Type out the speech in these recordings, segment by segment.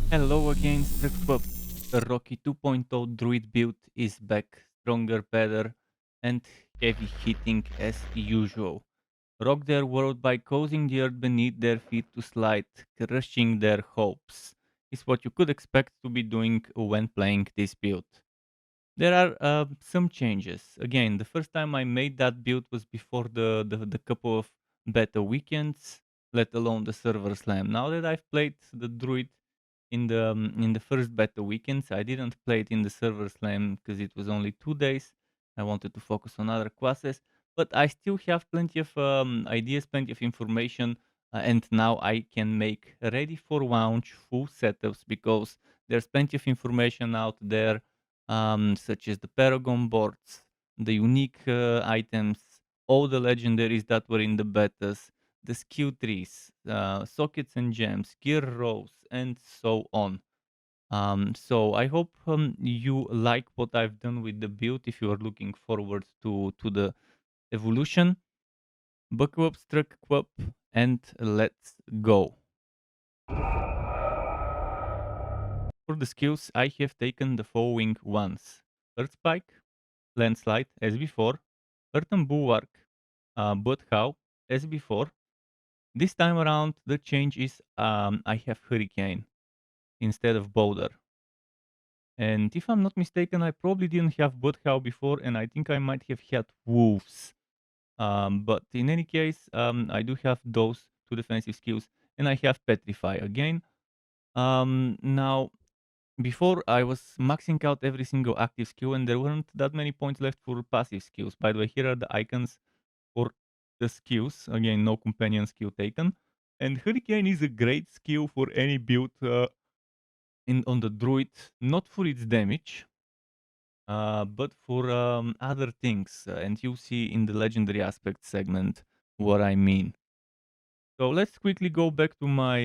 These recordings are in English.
Hello again, Strixpop. The Rocky 2.0 Druid build is back, stronger, better, and heavy hitting as usual. Rock their world by causing the earth beneath their feet to slide, crushing their hopes. Is what you could expect to be doing when playing this build. There are some changes. Again, the first time I made that build was before the couple of beta weekends, let alone the server slam. Now that I've played the druid in the first beta weekends, I didn't play it in the server slam because it was only 2 days. I wanted to focus on other classes, but I still have plenty of ideas, plenty of information, and now I can make ready for launch full setups because there's plenty of information out there, such as the Paragon Boards, the unique items, all the legendaries that were in the betas, the skill trees, sockets and gems, gear rows, and so on. So I hope you like what I've done with the build. If you are looking forward to the evolution, buckle up, struck up, and let's go. For the skills, I have taken the following ones: Earth Spike, Landslide, as before, Earthen Bulwark, Bloodhowl, as before. This time around, the change is I have Hurricane instead of Boulder. And if I'm not mistaken, I probably didn't have Bloodhowl before, and I think I might have had Wolves. But in any case, I do have those two defensive skills, and I have Petrify again. Now, before I was maxing out every single active skill, and there weren't that many points left for passive skills. By the way, here are the icons for the skills. Again, no companion skill taken. And Hurricane is a great skill for any build in on the druid, not for its damage, but for other things. And you'll see in the legendary aspect segment what I mean. So let's quickly go back to my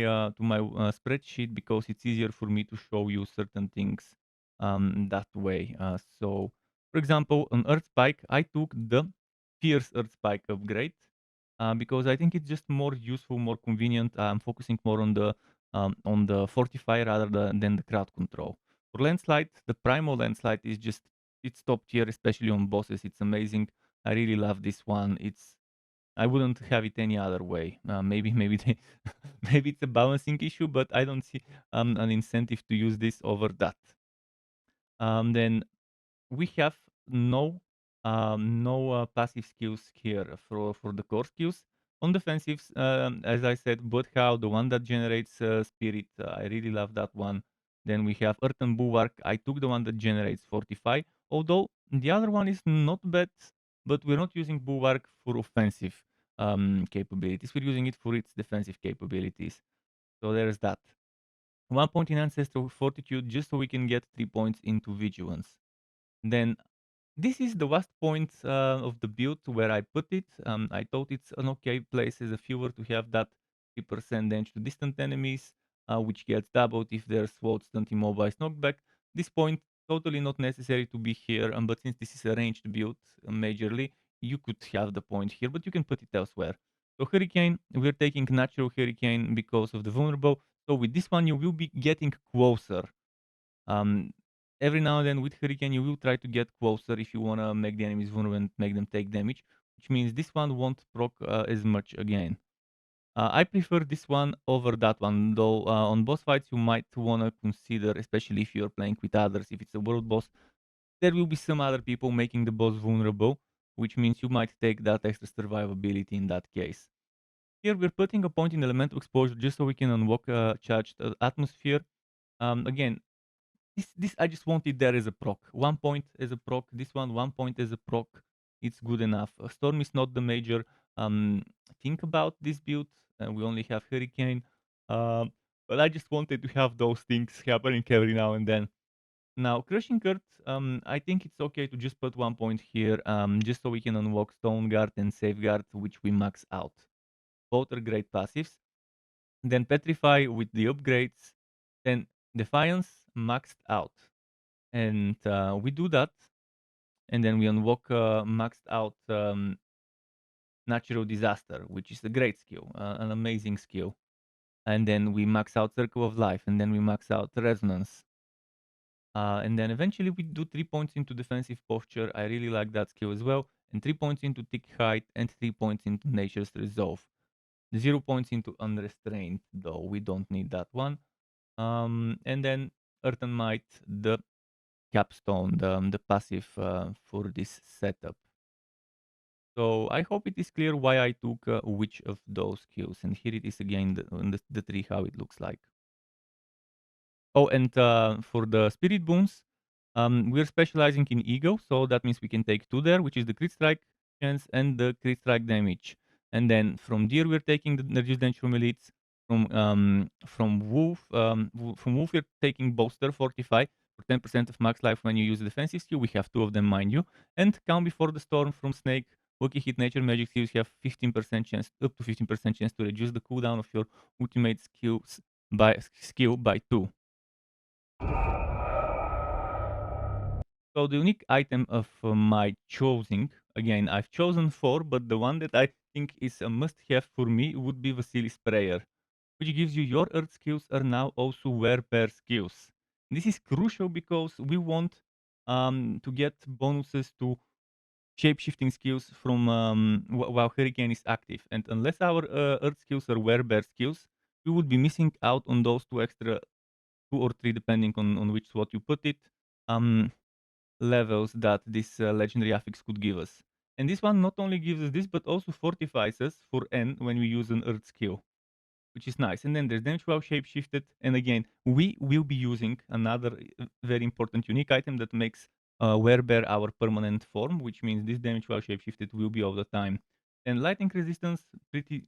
spreadsheet because it's easier for me to show you certain things that way. So, for example, on Earth Spike, I took the Fierce Earth Spike upgrade because I think it's just more useful, more convenient. I'm focusing more on the Fortify rather than the crowd control. For Landslide, the Primal Landslide is just it's top tier, especially on bosses. It's amazing. I really love this one. I wouldn't have it any other way. Maybe they, maybe it's a balancing issue, but I don't see an incentive to use this over that. Then we have no passive skills here for the core skills. On defensives, as I said, Bloodhowl, the one that generates spirit, I really love that one. Then we have Earthen Bulwark. I took the one that generates Fortify, although the other one is not bad, but we're not using Bulwark for offensive capabilities. We're using it for its defensive capabilities. So there's that. 1 point in Ancestral Fortitude just so we can get 3 points into Vigilance. Then this is the last point of the build where I put it. I thought it's an okay place as a fuel to have that 3% damage to distant enemies, which gets doubled if their sword stunt immobilized knockback. This point totally not necessary to be here, but since this is a ranged build majorly, you could have the point here, but you can put it elsewhere. So Hurricane, we're taking natural Hurricane because of the vulnerable. So with this one, you will be getting closer. Um, every now and then with Hurricane, you will try to get closer if you want to make the enemies vulnerable and make them take damage, which means this one won't proc as much again. I prefer this one over that one, though on boss fights you might want to consider, especially if you're playing with others, if it's a world boss, there will be some other people making the boss vulnerable, which means you might take that extra survivability in that case. Here we're putting a point in elemental exposure just so we can unlock a charged atmosphere. Again, this I just want it there as a proc. 1 point as a proc. This 1 point as a proc. It's good enough. Storm is not the major thing about this build. We only have Hurricane, but I just wanted to have those things happening every now and then. Now Crushing Earth, I think it's okay to just put 1 point here, just so we can unlock Stone Guard and Safeguard, which we max out. Both are great passives. Then Petrify with the upgrades. Then Defiance maxed out. And we do that, and then we unlock maxed out natural disaster, which is a great skill, an amazing skill. and then we max out Circle of Life, and then we max out Resonance. And then eventually we do 3 points into Defensive Posture. I really like that skill as well. And 3 points into Thick Height, and 3 points into Nature's Resolve. 0 points into Unrestrained, though we don't need that one. And then Earth and Might, the capstone, the passive for this setup. So I hope it is clear why I took which of those skills. And here it is again, the tree, how it looks like. Oh, and for the Spirit Boons, we're specializing in Ego, so that means we can take 2 there, which is the crit strike chance and the crit strike damage. And then from Deer, we're taking the reduced damage from elites. From Wolf, we're taking Bolster Fortify for 10% of max life when you use a defensive skill. We have 2 of them, mind you. And Calm Before the Storm from Snake. Wookie hit nature magic skills, you have 15% chance, up to 15% chance to reduce the cooldown of your ultimate skill by 2. So the unique item of my choosing, again, I've chosen 4, but the one that I think is a must-have for me would be Vasilis Prayer, which gives you your Earth skills are now also wear-bear skills. This is crucial because we want to get bonuses to shape-shifting skills from while Hurricane is active. And unless our Earth skills are wear-bear skills, we would be missing out on those 2 extra, 2 or 3, depending on which slot you put it. Levels that this legendary affix could give us. And this one not only gives us this, but also fortifies us for N when we use an Earth skill, which is nice. And then there's damage while shapeshifted. And again, we will be using another very important unique item that makes Werebear our permanent form, which means this damage while shapeshifted will be all the time. And lightning resistance, pretty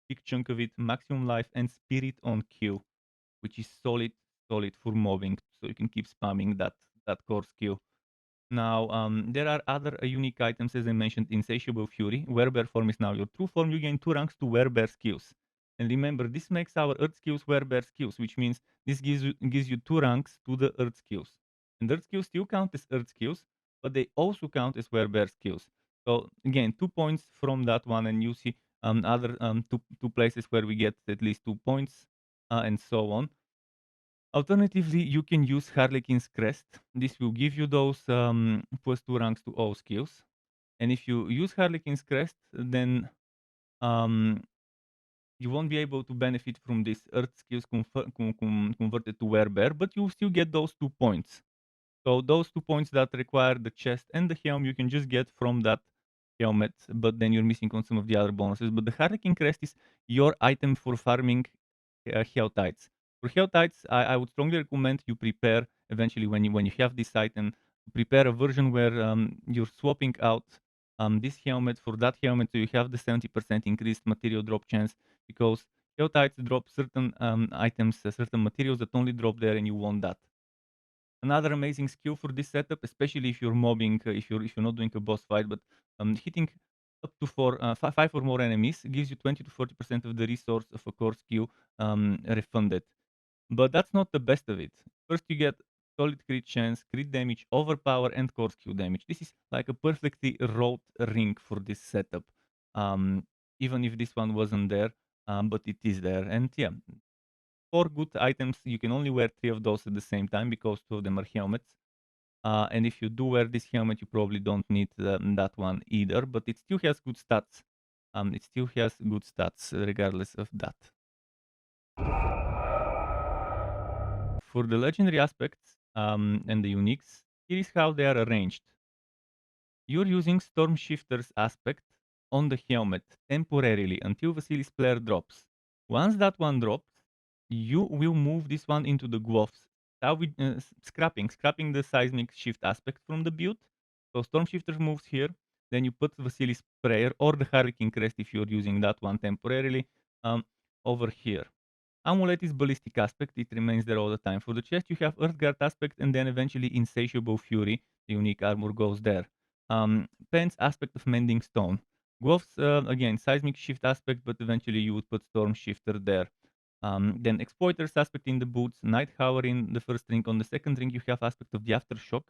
big chunk of it, maximum life, and spirit on Q, which is solid for mobbing. So you can keep spamming that core skill. Now, there are other unique items, as I mentioned, Insatiable Fury. Werebear form is now your true form. You gain 2 ranks to Werebear skills. And remember, this makes our Earth skills Werebear skills, which means this gives you 2 ranks to the Earth skills. And Earth skills still count as Earth skills, but they also count as Werebear skills. So again, 2 points from that one, and you see other two places where we get at least 2 points, and so on. Alternatively, you can use Harlequin's Crest. This will give you those plus 2 ranks to all skills. And if you use Harlequin's Crest, then um, you won't be able to benefit from this Earth skills converted to Werebear, but you still get those 2 points. So those 2 points that require the chest and the helm, you can just get from that helmet, but then you're missing on some of the other bonuses. But the Harlequin Crest is your item for farming Helltides. For Helltides, I would strongly recommend you prepare eventually when you have this item, prepare a version where you're swapping out this helmet for that helmet, so you have the 70% increased material drop chance, because Helltides drop certain items, certain materials that only drop there, and you want that. Another amazing skill for this setup, especially if you're mobbing, if you're not doing a boss fight, but hitting up to 5 or more enemies gives you 20 to 40% of the resource of a core skill refunded. But that's not the best of it. First, you get solid crit chance, crit damage, overpower, and core skill damage. This is like a perfectly rolled ring for this setup. Even if this one wasn't there, but it is there. And yeah, 4 good items. You can only wear 3 of those at the same time because 2 of them are helmets. And if you do wear this helmet, you probably don't need that one either, but it still has good stats. It still has good stats regardless of that. For the legendary aspects and the uniques, here is how they are arranged. You're using Stormshifter's aspect on the helmet temporarily until Vasilis player drops. Once that one drops, you will move this one into the gloves. Scrapping the seismic shift aspect from the build. So Stormshifter moves here, then you put Vasilis prayer or the Hurricane Crest if you're using that one temporarily over here. Amulet is ballistic aspect, it remains there all the time. For the chest, you have Earthguard aspect, and then eventually Insatiable Fury, the unique armor goes there. Pants aspect of Mending Stone. Gloves, again, Seismic Shift aspect, but eventually you would put Storm Shifter there. Then Exploiter's aspect in the boots, Night Hour in the first ring. On the second ring, you have aspect of the Aftershock,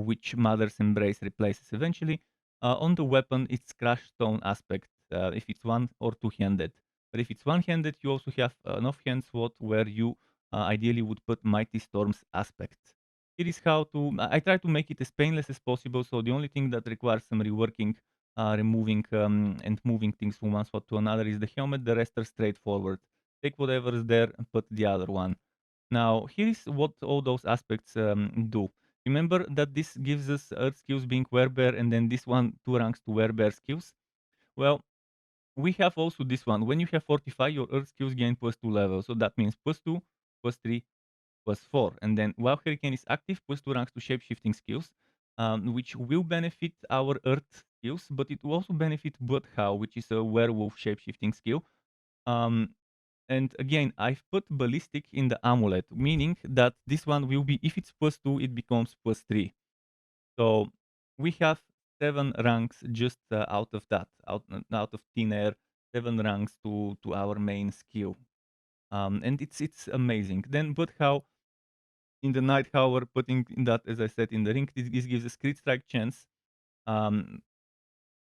which Mother's Embrace replaces eventually. On the weapon, it's Crash Stone aspect, if it's one or two-handed. But if it's one-handed, you also have an offhand slot where you ideally would put Mighty Storm's aspect. Here is how to. I try to make it as painless as possible. So the only thing that requires some reworking, removing and moving things from one spot to another is the helmet. The rest are straightforward. Take whatever is there and put the other one. Now, here is what all those aspects do. Remember that this gives us Earth skills being werebear, and then this one 2 ranks to werebear skills. Well, we have also this one. When you have Fortify, your Earth skills gain +2 level. So that means +2, +3, +4. And then while Hurricane is active, +2 ranks to shapeshifting skills, which will benefit our Earth skills, but it will also benefit Bloodhow, which is a werewolf shapeshifting skill. Um, and again, I've put ballistic in the amulet, meaning that this one will be, if it's +2, it becomes +3. So we have 7 ranks just out of that, out of thin air, 7 ranks to our main skill. And it's amazing. Then, but how in the night, however, putting in that, as I said, in the ring, this gives a crit strike chance um,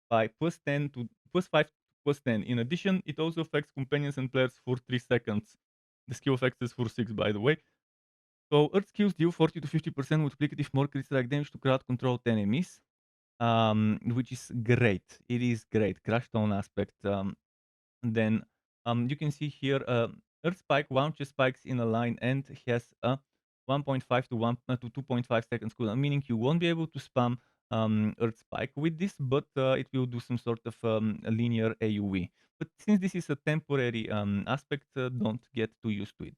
by +10 to +5 to +10. In addition, it also affects companions and players for 3 seconds. The skill effect is for 6, by the way. So Earth skills deal 40 to 50% multiplicative more crit strike damage to crowd controlled enemies, which is great. It is great. Crash tone aspect. Then you can see here Earth Spike launches spikes in a line and has a 1.5 to 1 to 2.5 seconds cooldown, meaning you won't be able to spam Earth Spike with this, but it will do some sort of a linear AoE. But since this is a temporary aspect, don't get too used to it.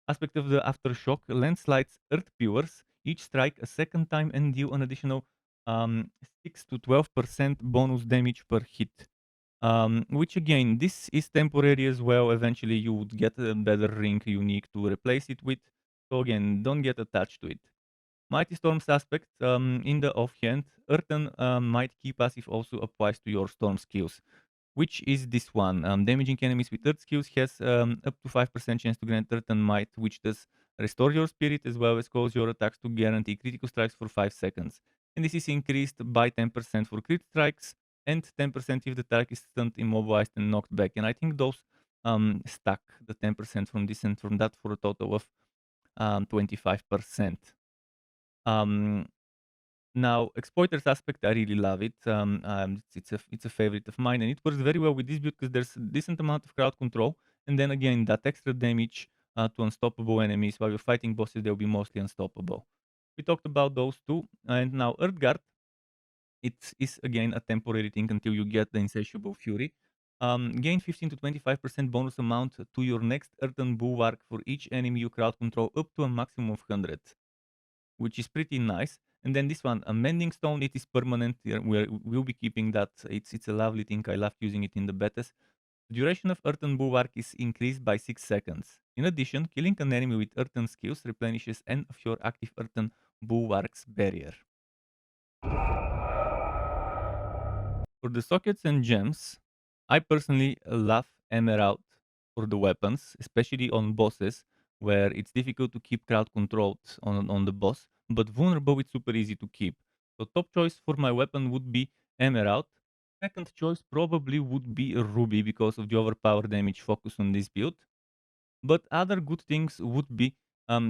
Aspect of the Aftershock, landslides Earth Pewers, each strike a second time and deal an additional 6 to 12% bonus damage per hit. Which again, this is temporary as well. Eventually, you would get a better ring unique to replace it with. So again, don't get attached to it. Mighty Storm's aspect in the offhand, Earthen might key passive also applies to your Storm skills, which is this one. Damaging enemies with Earth skills has up to 5% chance to grant Earthen Might, which does restore your spirit as well as cause your attacks to guarantee critical strikes for 5 seconds. And this is increased by 10% for crit strikes and 10% if the target is stunned, immobilized, and knocked back. And I think those stack the 10% from this and from that for a total of 25%. Um, Now, exploiters aspect, I really love it. It's a favorite of mine, and it works very well with this build because there's a decent amount of crowd control, and then again that extra damage to unstoppable enemies. While you're fighting bosses, they'll be mostly unstoppable. We talked about those two, and now Earthguard. It is again a temporary thing until you get the Insatiable Fury. Gain 15 to 25% bonus amount to your next Earthen Bulwark for each enemy you crowd control up to a maximum of 100, which is pretty nice. And then this one, a Mending Stone, it is permanent. We'll be keeping that. It's a lovely thing. I loved using it in the betas. Duration of Earthen Bulwark is increased by 6 seconds. In addition, killing an enemy with Earthen skills replenishes n of your active Earthen Bulwark's barrier. For the sockets and gems, I personally love Emerald for the weapons, especially on bosses where it's difficult to keep crowd controlled on the boss, but vulnerable it's super easy to keep. So top choice for my weapon would be Emerald. Second choice probably would be Ruby because of the overpower damage focus on this build. But other good things would be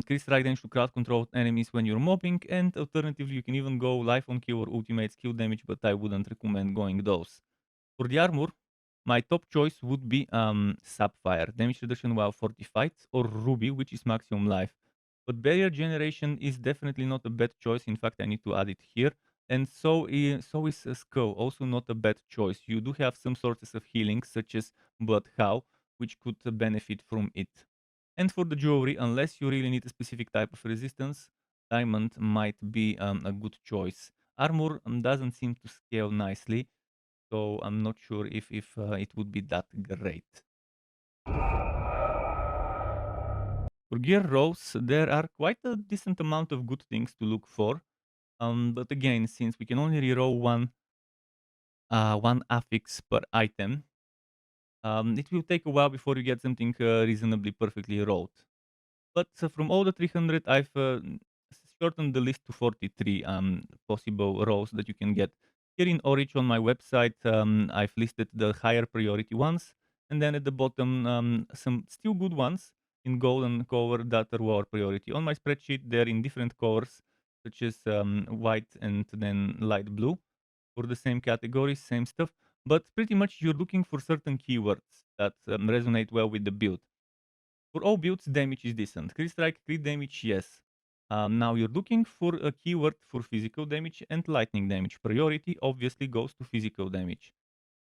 Chris Ride to crowd control enemies when you're mobbing, and alternatively you can even go life on kill or ultimate skill damage, but I wouldn't recommend going those. For the armor, my top choice would be Sapphire, damage reduction while fortified, or Ruby, which is maximum life. But barrier generation is definitely not a bad choice. In fact, I need to add it here. And so is a Skull, also not a bad choice. You do have some sources of healing, such as Bloodhow, which could benefit from it. And for the jewelry, unless you really need a specific type of resistance, Diamond might be a good choice. Armor doesn't seem to scale nicely, so I'm not sure if it would be that great. For gear rolls, there are quite a decent amount of good things to look for. But again, since we can only reroll one affix per item, it will take a while before you get something reasonably perfectly rolled. But from all the 300, I've shortened the list to 43 possible rolls that you can get. Here in Origin on my website, I've listed the higher priority ones, and then at the bottom, some still good ones in golden color that are lower priority. On my spreadsheet, they're in different colors, such as white and then light blue for the same categories, same stuff. But pretty much you're looking for certain keywords that resonate well with the build. For all builds, damage is decent. Crit strike, crit damage, yes. Now you're looking for a keyword for physical damage and lightning damage. Priority obviously goes to physical damage.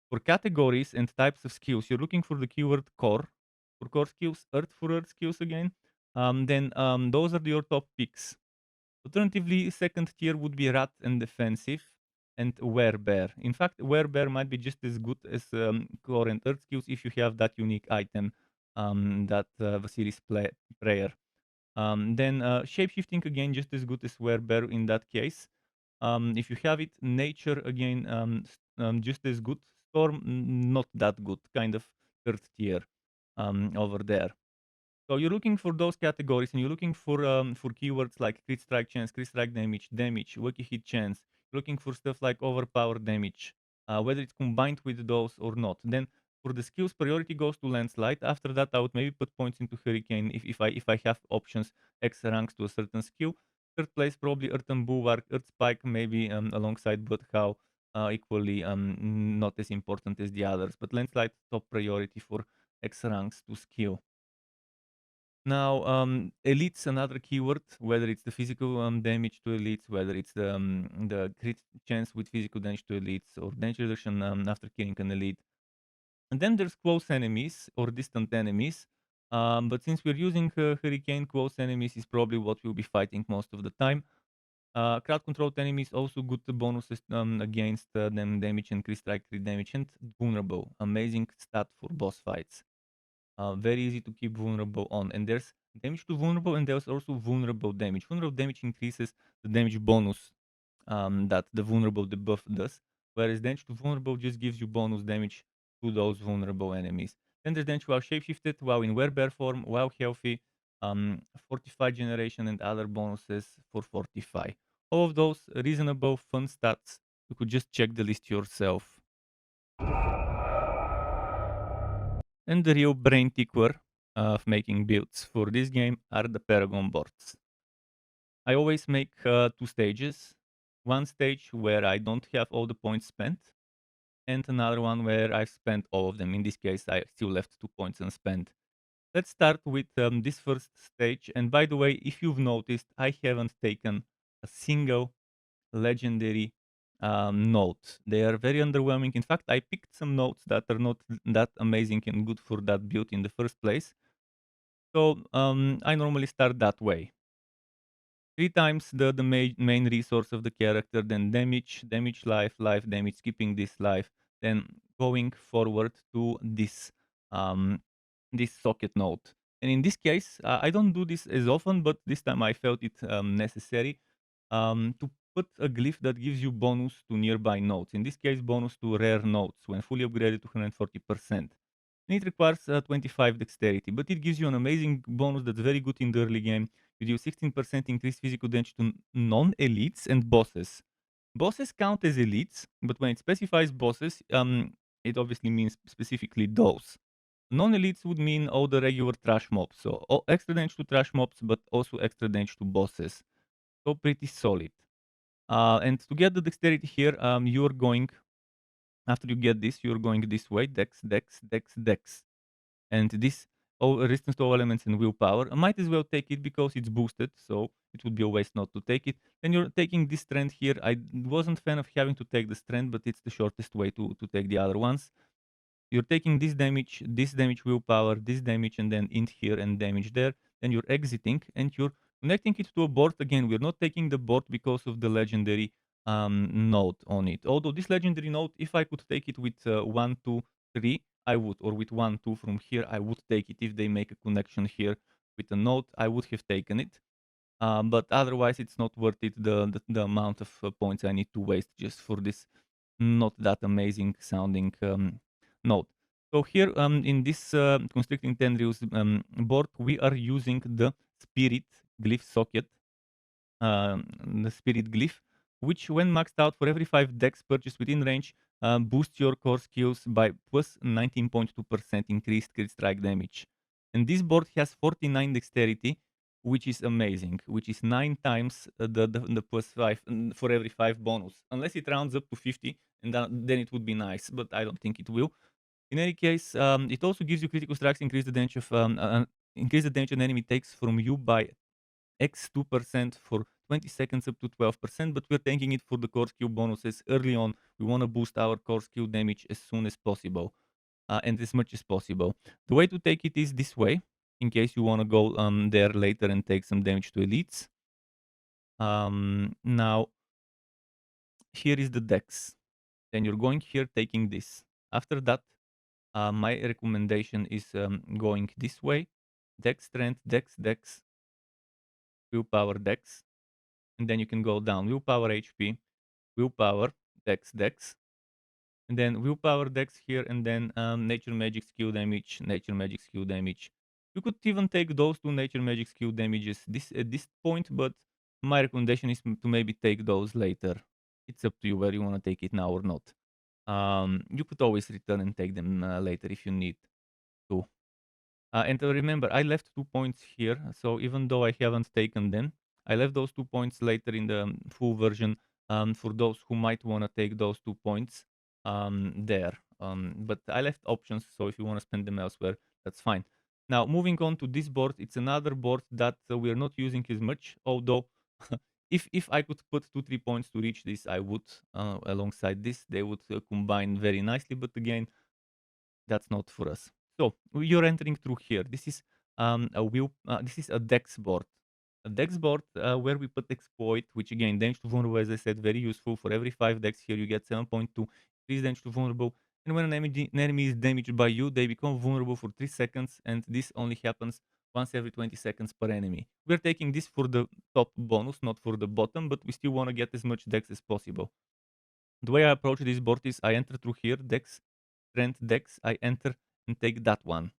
For categories and types of skills, you're looking for the keyword core. For core skills, earth for earth skills again. Then those are your top picks. Alternatively, second tier would be rat and defensive and werebear. In fact, werebear might be just as good as core and earth skills if you have that unique item that Vasilis prayer. Then shapeshifting again just as good as werebear in that case. If you have it, nature again just as good. Storm not that good, kind of third tier over there. So you're looking for those categories, and you're looking for keywords like crit strike chance, crit strike damage, damage, wacky hit chance. You're looking for stuff like overpower damage, whether it's combined with those or not. Then for the skills, priority goes to landslide. After that, I would maybe put points into hurricane if I have options X ranks to a certain skill. Third place probably earthen bulwark, earth spike maybe alongside bloodhow. Equally not as important as the others, but landslide top priority for X ranks to skill. Now, elites another keyword, whether it's the physical damage to elites, whether it's the crit chance with physical damage to elites, or damage reduction after killing an elite. And then there's close enemies or distant enemies. But since we're using Hurricane, close enemies is probably what we'll be fighting most of the time. Crowd controlled enemies also good bonuses against them damage and crit strike, crit damage, and vulnerable. Amazing stat for boss fights. Very easy to keep vulnerable on. And there's damage to vulnerable, and there's also vulnerable damage. Vulnerable damage increases the damage bonus that the vulnerable debuff does, whereas damage to vulnerable just gives you bonus damage to those vulnerable enemies. Then there's damage while shapeshifted, while in werebear form, while healthy, fortify generation, and other bonuses for fortify. All of those reasonable, fun stats. You could just check the list yourself. And the real brain tickler of making builds for this game are the Paragon Boards. I always make two stages. One stage where I don't have all the points spent, and another one where I've spent all of them. In this case, I still left 2 points unspent. Let's start with this first stage. And by the way, if you've noticed, I haven't taken a single legendary note. They are very underwhelming. In fact, I picked some notes that are not that amazing and good for that build in the first place. So I normally start that way. 3 times the main resource of the character, then damage, life, damage, skipping this life, then going forward to this socket node. And in this case, I don't do this as often, but this time I felt it necessary to put a glyph that gives you bonus to nearby nodes. In this case, bonus to rare nodes when fully upgraded to 140%. And it requires 25 dexterity, but it gives you an amazing bonus that's very good in the early game. You do 16% increased physical damage to non-elites and bosses. Bosses count as elites, but when it specifies bosses, it obviously means specifically those. Non-elites would mean all the regular trash mobs, so extra damage to trash mobs, but also extra damage to bosses. So pretty solid. And to get the dexterity here, you're going, after you get this, you're going this way, dex, dex, dex, dex. And this resistance to all elements and willpower, I might as well take it because it's boosted, so it would be a waste not to take it. Then you're taking this strength here. I wasn't a fan of having to take the strength, but it's the shortest way to take the other ones. You're taking this damage willpower, this damage, and then int here and damage there. Then you're exiting and you're connecting it to a board. Again, we're not taking the board because of the legendary node on it. Although this legendary node, if I could take it with 1, 2, 3, I would, or with 1, 2 from here, I would take it. If they make a connection here with a node, I would have taken it. But otherwise, it's not worth it, the amount of points I need to waste just for this not that amazing sounding node. So here in this constricting tendrils board, we are using the spirit glyph socket, the spirit glyph. which when maxed out for every 5 decks purchased within range, boosts your core skills by plus 19.2% increased crit strike damage. And this board has 49 dexterity, which is amazing, which is 9 times the plus 5 for every 5 bonus. Unless it rounds up to 50, and then it would be nice, but I don't think it will. In any case, it also gives you critical strikes, increase the damage an enemy takes from you by X 2% for 20 seconds up to 12%, but we're taking it for the core skill bonuses early on. We want to boost our core skill damage as soon as possible and as much as possible. The way to take it is this way, in case you want to go there later and take some damage to elites. Now, here is the dex. Then you're going here, taking this. After that, my recommendation is going this way. Dex, strength, dex, dex, willpower, dex. And then you can go down willpower, HP, willpower, dex, dex. And then willpower, dex here, and then nature magic skill damage, nature magic skill damage. You could even take those two nature magic skill damages at this point, but my recommendation is to maybe take those later. It's up to you whether you want to take it now or not. You could always return and take them later if you need to. And remember, I left 2 points here, so even though I haven't taken them, I left those 2 points later in the full version for those who might want to take those 2 points there. But I left options, so if you want to spend them elsewhere, that's fine. Now, moving on to this board, it's another board that we're not using as much, although if I could put 2-3 points to reach this, I would alongside this. They would combine very nicely, but again, that's not for us. So you're entering through here. This is this is a dex board. A dex board where we put exploit, which again, damage to vulnerable, as I said, very useful. For every 5 dex here, you get 7.2 increased damage to vulnerable. And when an enemy is damaged by you, they become vulnerable for 3 seconds, and this only happens once every 20 seconds per enemy. We're taking this for the top bonus, not for the bottom, but we still want to get as much dex as possible. The way I approach this board is I enter through here, dex, strength, dex, I enter and take that one.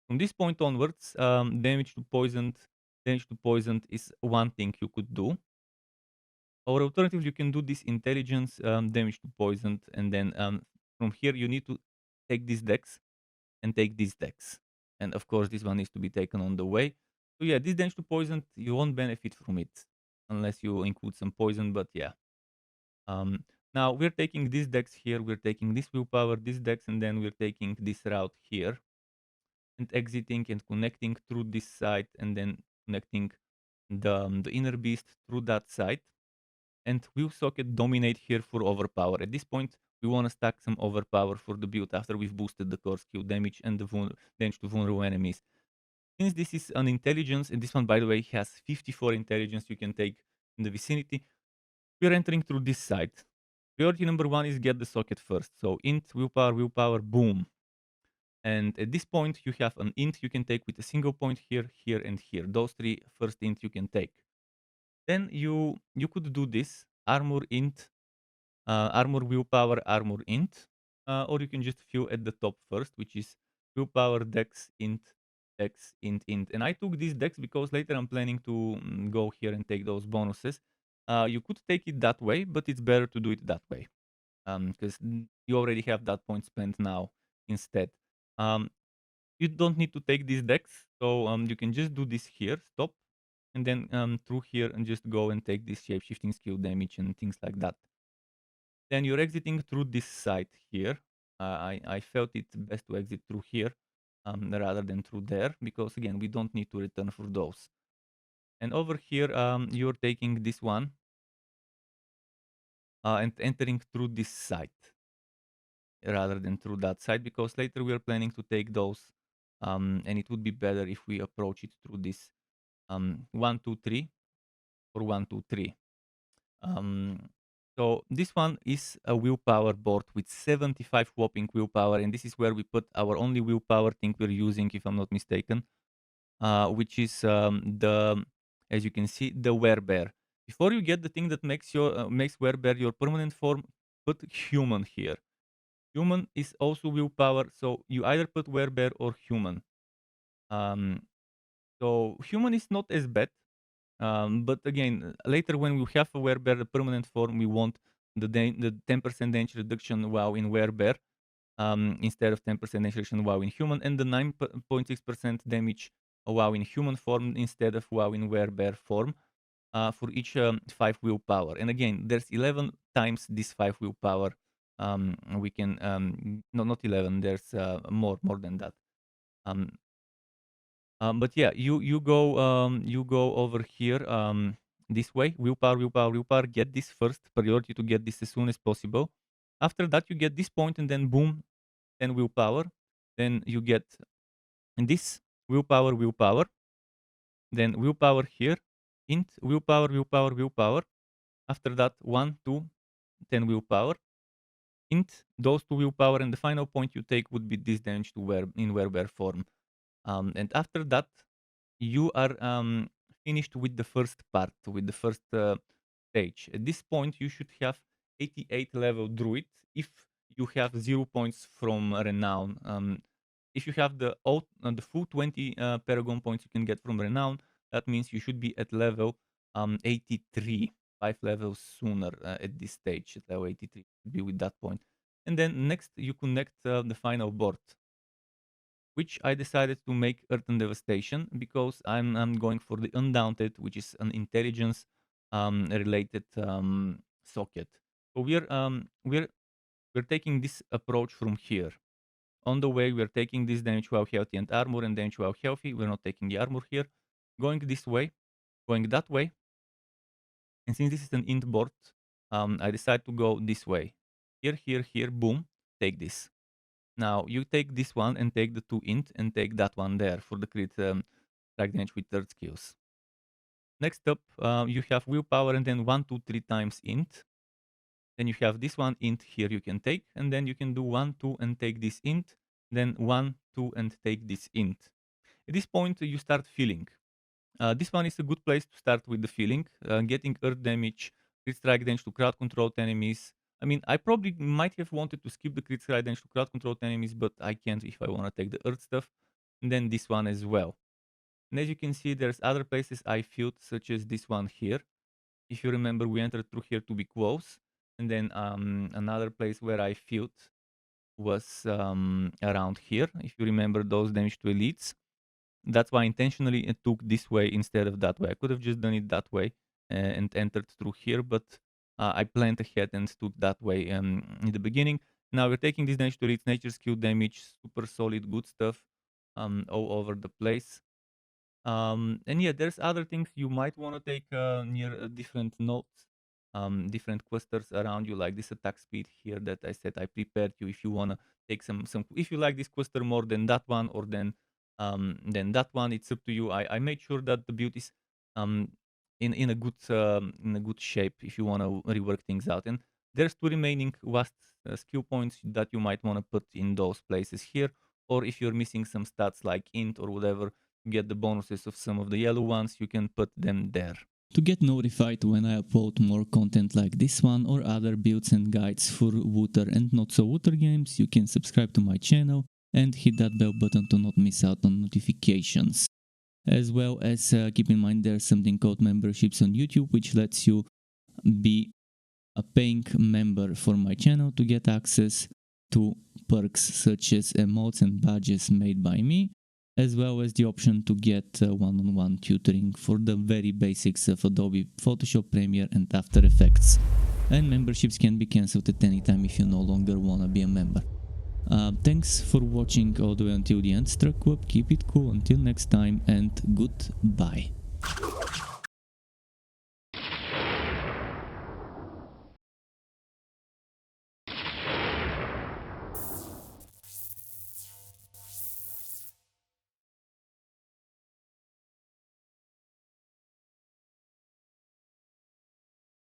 From this point onwards, damage to poisoned is one thing you could do. Or alternatively, you can do this intelligence, damage to poisoned, and then from here you need to take this dex and take this dex. And of course, this one needs to be taken on the way. So yeah, this damage to poisoned, you won't benefit from it unless you include some poison, but yeah. Now we're taking this dex here, we're taking this willpower, this dex, and then we're taking this route here and exiting and connecting through this side and then connecting the inner beast through that side. And will socket dominate here for overpower. At this point, we want to stack some overpower for the build after we've boosted the core skill damage and the damage to vulnerable enemies. Since this is an intelligence, and this one, by the way, has 54 intelligence you can take in the vicinity, we're entering through this side. Priority number 1 is get the socket first. So int, willpower, willpower, boom. And at this point, you have an int you can take with a single point here, here, and here. Those 3 first int you can take. Then you could do this armor int, armor willpower, armor int, or you can just fill at the top first, which is willpower dex int, dex int int. And I took this dex because later I'm planning to go here and take those bonuses. You could take it that way, but it's better to do it that way because you already have that point spent now instead. Um, you don't need to take this dex, so you can just do this here, stop, and then through here and just go and take this shape-shifting skill damage and things like that. Then you're exiting through this side here. I felt it best to exit through here rather than through there, because again, we don't need to return for those. And over here, you're taking this one and entering through this side rather than through that side, because later we are planning to take those, and it would be better if we approach it through this 1, 2, 3 or 1, 2, 3. So this one is a willpower board with 75 whopping willpower, and this is where we put our only willpower thing we're using, if I'm not mistaken, which is as you can see, the werebear. Before you get the thing that makes your makes werebear your permanent form, put human here. Human is also willpower, so you either put werebear or human. So human is not as bad. But again, later when we have a werebear permanent form, we want the 10% damage reduction while in werebear, instead of 10% damage reduction while in human, and the 9.6% damage while in human form instead of while in werebear form, for each 5 willpower. And again, there's 11 times this 5 willpower. We can no, not 11. There's more than that. But yeah, you go over here, this way. Willpower, willpower, willpower. Get this first. Priority to get this as soon as possible. After that, you get this point, and then boom, 10 willpower. Then you get this willpower, willpower. Then willpower here. Int willpower, willpower, willpower. After that, 1, 2, 10 willpower. Int those 2 willpower, and the final point you take would be this damage to in werebear form. And after that, you are finished with the first part, with the first stage. At this point, you should have 88 level druid if you have 0 points from renown. If you have the full 20 paragon points you can get from renown, that means you should be at level 83, 5 levels sooner at this stage. At level 83, be with that point. And then next, you connect the final board, which I decided to make Earth and Devastation because I'm going for the Undaunted, which is an intelligence related socket. So we're taking this approach from here. On the way, we're taking this damage while healthy and armor, and damage while healthy. We're not taking the armor here. Going this way, going that way. And since this is an int board, I decide to go this way. Here, here, here, boom, take this. Now you take this one and take the 2 int and take that one there for the crit strike damage with third skills. Next up, you have willpower and then 1, 2, 3 times int. Then you have this one int here you can take, and then you can do 1, 2 and take this int, then 1, 2 and take this int. At this point, you start feeling. This one is a good place to start with the feeling, getting earth damage, crit strike damage to crowd controlled enemies. I mean, I probably might have wanted to skip the crit strike damage to crowd controlled enemies, but I can't if I want to take the earth stuff. And then this one as well. And as you can see, there's other places I filled, such as this one here. If you remember, we entered through here to be close. And then another place where I filled was around here. If you remember those damage to elites. That's why intentionally it took this way instead of that way. I could have just done it that way and entered through here, but I planned ahead and took that way in the beginning. Now we're taking this damage to its nature skill damage, super solid, good stuff all over the place. And yeah, there's other things you might want to take near different nodes, different clusters around you, like this attack speed here that I said I prepared you. If you want to take some, if you like this cluster more than that one or than that one, it's up to you. I made sure that the build is in a good shape if you want to rework things out. And there's 2 remaining vast skill points that you might want to put in those places here, or if you're missing some stats like int or whatever, get the bonuses of some of the yellow ones, you can put them there. To get notified when I upload more content like this one or other builds and guides for Wooter and not so Wooter games, you can subscribe to my channel and hit that bell button to not miss out on notifications. As well as keep in mind there's something called memberships on YouTube, which lets you be a paying member for my channel to get access to perks such as emotes and badges made by me, as well as the option to get one-on-one tutoring for the very basics of Adobe Photoshop, Premiere and After Effects. And memberships can be cancelled at any time if you no longer wanna be a member. Thanks for watching all the way until the end, Struck Web, keep it cool until next time, and goodbye.